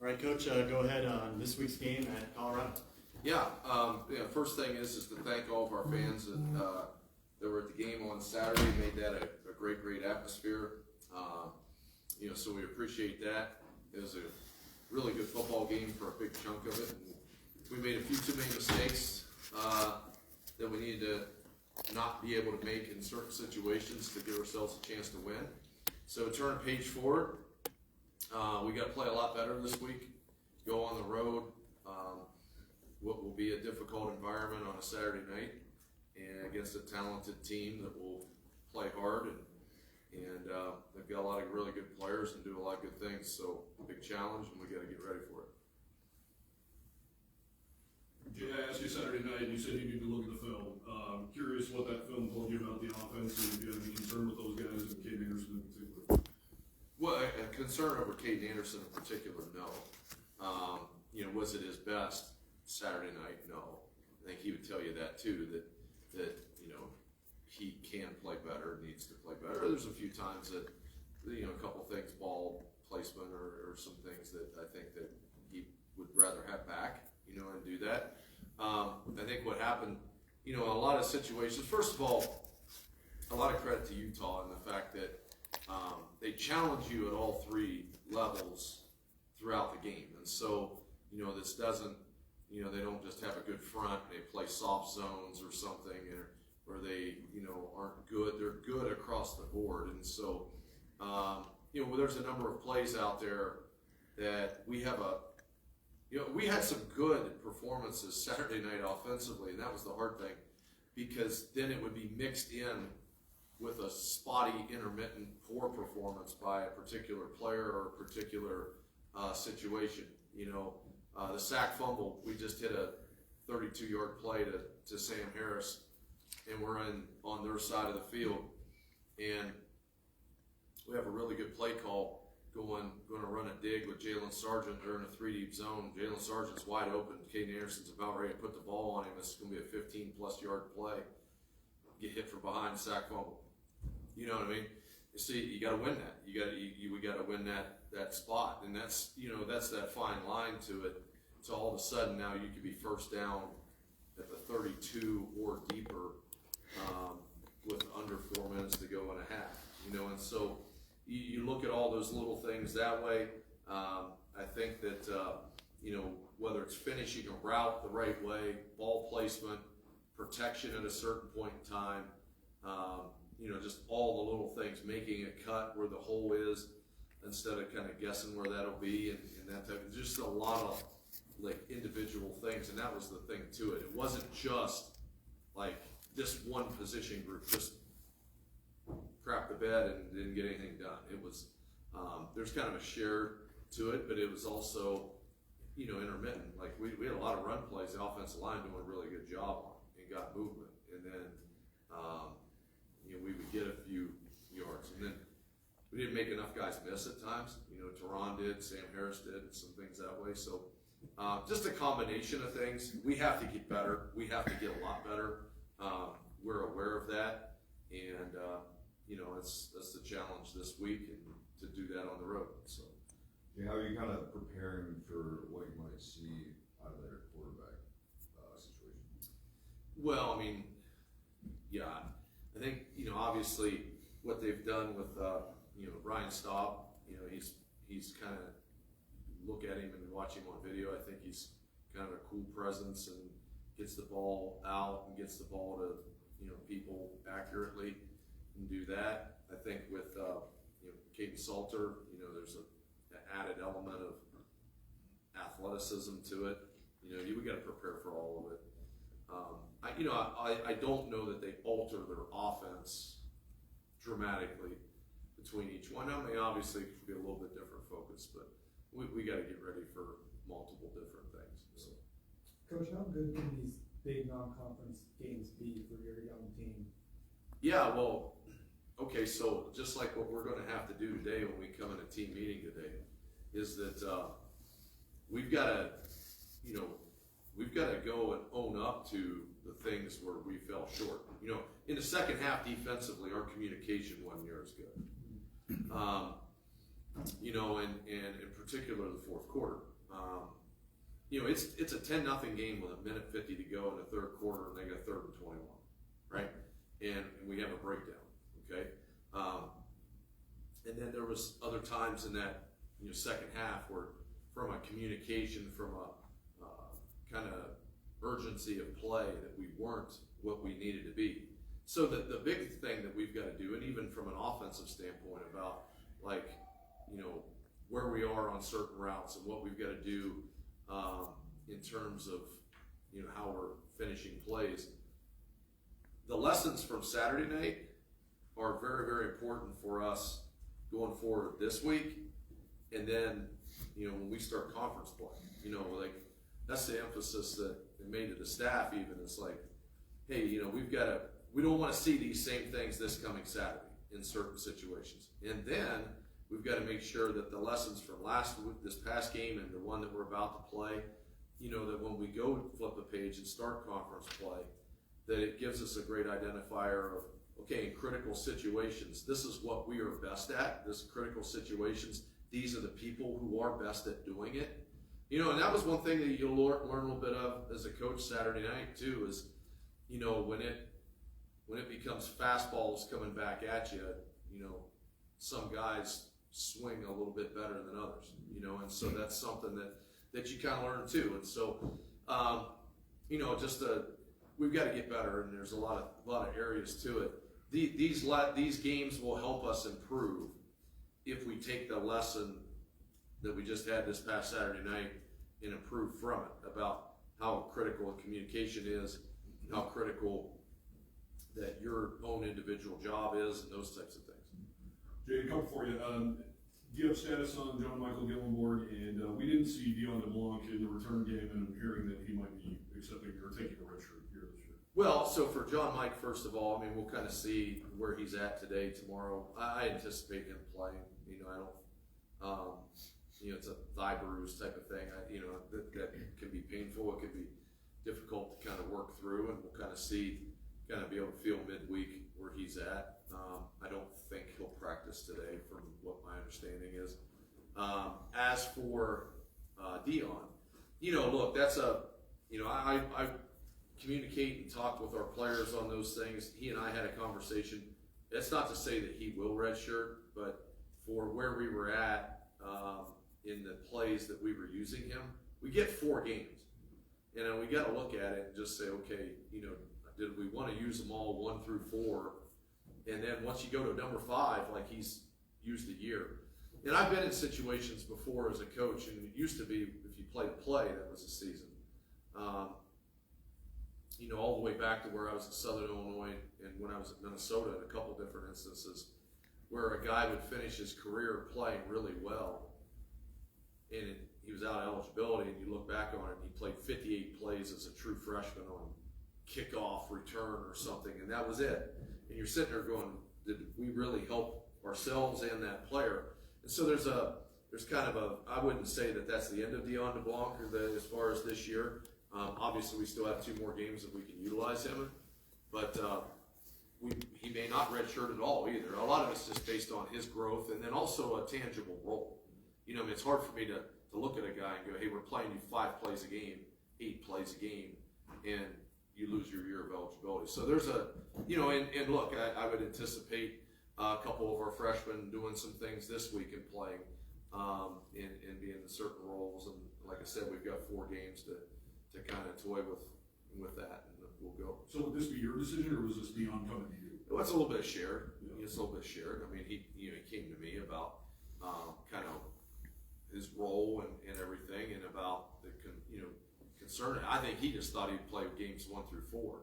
right, Coach, go ahead on this week's game at Colorado. First thing is to thank all of our fans that were at the game on Saturday. Made that a great atmosphere. So we appreciate that. It was a really good football game for a big chunk of it. And we made a few too many mistakes that we needed to not be able to make in certain situations to give ourselves a chance to win. So turn a page forward. We got to play a lot better this week. Go on the road. What will be a difficult environment on a Saturday night, and against a talented team that will play hard, and they've got a lot of really good players and do a lot of good things. So big challenge, and we got to get ready for it. Jay, I asked you Saturday night, and you said you need to look at the film. Curious what that film told you about the offense, and if you have any concern with those guys and Cade Anderson in particular. Well, a concern over Cade Anderson in particular, no. Was it his best Saturday night? No. I think he would tell you that too, that he can play better, needs to play better. There's a few times that, a couple things, ball placement or some things that I think that he would rather have back, and do that. I think what happened, in a lot of situations, first of all, a lot of credit to Utah in the fact that they challenge you at all three levels throughout the game. And so, this doesn't, they don't just have a good front, they play soft zones or something, or they, aren't good. They're good across the board. And so, there's a number of plays out there that we have we had some good performances Saturday night offensively, and that was the hard thing, because then it would be mixed in with a spotty, intermittent, poor performance by a particular player or a particular situation. The sack fumble, we just hit a 32-yard play to Sam Harris, and we're on their side of the field, and we have a really good play call going to run a dig with Jalen Sargent. They're in a 3-deep zone. Jalen Sargent's wide open. Cade Anderson's about ready to put the ball on him. This is going to be a 15-plus yard play. Get hit from behind, sack fumble. You know what I mean? You see, you got to win that. We got to win that spot, and that's that's that fine line to it. So all of a sudden now you could be first down at the 32 or deeper with under 4 minutes to go and a half. And so you look at all those little things that way. I think that whether it's finishing a route the right way, ball placement, protection at a certain point in time. Just all the little things, making a cut where the hole is instead of kind of guessing where that'll be, and that type of, just a lot of individual things, and that was the thing to it. It wasn't just this one position group just crapped the bed and didn't get anything done. It was there's kind of a share to it, but it was also intermittent. We had a lot of run plays, the offensive line doing a really good job on, and got movement, and then we would get a few yards, and then we didn't make enough guys miss at times. Teron did, Sam Harris did, and some things that way. So just a combination of things. We have to get better. We have to get a lot better. We're aware of that, and that's the challenge this week, and to do that on the road. So, how are you kind of preparing for what you might see out of their quarterback situation? Well, I think obviously what they've done with Ryan Staub. He's kind of look at him and watch him on video. I think he's kind of a cool presence and gets the ball out and gets the ball to people accurately and do that. I think with Caden Salter, there's an added element of athleticism to it. We got to prepare for all of it. I don't know that they alter their offense dramatically between each one. Obviously it could be a little bit different focus, but we got to get ready for multiple different things. So. Coach, how good can these big non-conference games be for your young team? Yeah, well, okay, so just like what we're going to have to do today when we come in a team meeting today, is that we've got to, go and own up to the things where we fell short. In the second half defensively, our communication wasn't near as good. And in particular the fourth quarter. You know, it's a 10-0 game with 1:50 to go in the third quarter, and they got 3rd and 21, right? And we have a breakdown, okay? And then there was other times in that, you know, second half where, from a communication, from a kind of urgency of play, that we weren't what we needed to be. So the big thing that we've got to do, and even from an offensive standpoint about, like, you know, where we are on certain routes and what we've got to do in terms of, you know, how we're finishing plays. The lessons from Saturday night are very, very important for us going forward this week. And then, you know, when we start conference play, you know, like, that's the emphasis that they made to the staff even. It's like, hey, you know, we don't want to see these same things this coming Saturday in certain situations. And then we've got to make sure that the lessons from this past game and the one that we're about to play, you know, that when we go flip the page and start conference play, that it gives us a great identifier of, okay, in critical situations, this is what we are best at. This critical situations, these are the people who are best at doing it. You know, and that was one thing that you'll learn a little bit of as a coach Saturday night too, is, you know, when it becomes fastballs coming back at you, you know, some guys swing a little bit better than others, you know, and so that's something that you kind of learn too. And so, you know, we've got to get better, and there's a lot of areas to it. These games will help us improve if we take the lesson that we just had this past Saturday night and improve from it, about how critical communication is, how critical that your own individual job is, and those types of things. Jay, a couple for you. Do you have status on John Michael Gillenborg? And we didn't see Dion DeBlanc in the return game, and I'm hearing that he might be accepting or taking a red shirt here this year. Well, so for John Mike, first of all, I mean, we'll kind of see where he's at today, tomorrow. I anticipate him playing. You know, I don't, you know, it's a thigh bruise type of thing. You know, that can be painful. It can be difficult to kind of work through, and we'll kind of see, kind of be able to feel midweek where he's at. I don't think he'll practice today, from what my understanding is. As for Dion, you know, look, you know, I communicate and talk with our players on those things. He and I had a conversation. That's not to say that he will redshirt, but for where we were at in the plays that we were using him, we get 4 games. You know, we got to look at it and just say, okay, you know, did we want to use them all 1 through 4? And then once you go to number 5, like he's used a year. And I've been in situations before as a coach, and it used to be if you played a play, that was a season. You know, all the way back to where I was in Southern Illinois and when I was at Minnesota in a couple different instances, where a guy would finish his career playing really well, and he was out of eligibility, and you look back on it, and he played 58 plays as a true freshman on kickoff, return, or something, and that was it. And you're sitting there going, did we really help ourselves and that player? And so there's kind of I wouldn't say that that's the end of Dion DeBlanc as far as this year. Obviously, we still have 2 more games that we can utilize him in, but he may not redshirt at all either. A lot of it's just based on his growth, and then also a tangible role. You know, I mean, it's hard for me to look at a guy and go, hey, we're playing you 5 plays a game, 8 plays a game, and you lose your year of eligibility. So there's you know, and look, I would anticipate a couple of our freshmen doing some things this week and playing and being in certain roles. And like I said, we've got 4 games to kind of toy with that, and we'll go. So would this be your decision, or was this Dion coming to you? Well, it's a little bit shared. Yeah. It's a little bit shared. I mean, he came to me about kind of his role and everything, and about the concern. I think he just thought he'd play games 1 through 4.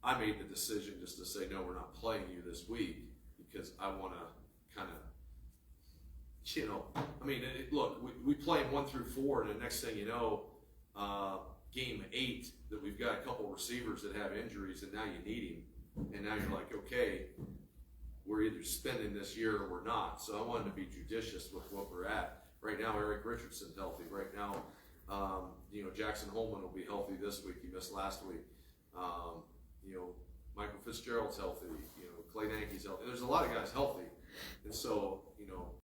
I made the decision just to say, no, we're not playing you this week, because I want to kind of, you know, I mean, look, we play 1 through 4, and the next thing you know, game 8, that we've got a couple receivers that have injuries, and now you need him, and now you're like, okay, we're either spending this year or we're not. So I wanted to be judicious with what we're at. Right now, Eric Richardson's healthy. Right now, you know, Jackson Holman will be healthy this week. He missed last week. You know, Michael Fitzgerald's healthy. You know, Clay Nanke's healthy. There's a lot of guys healthy, and so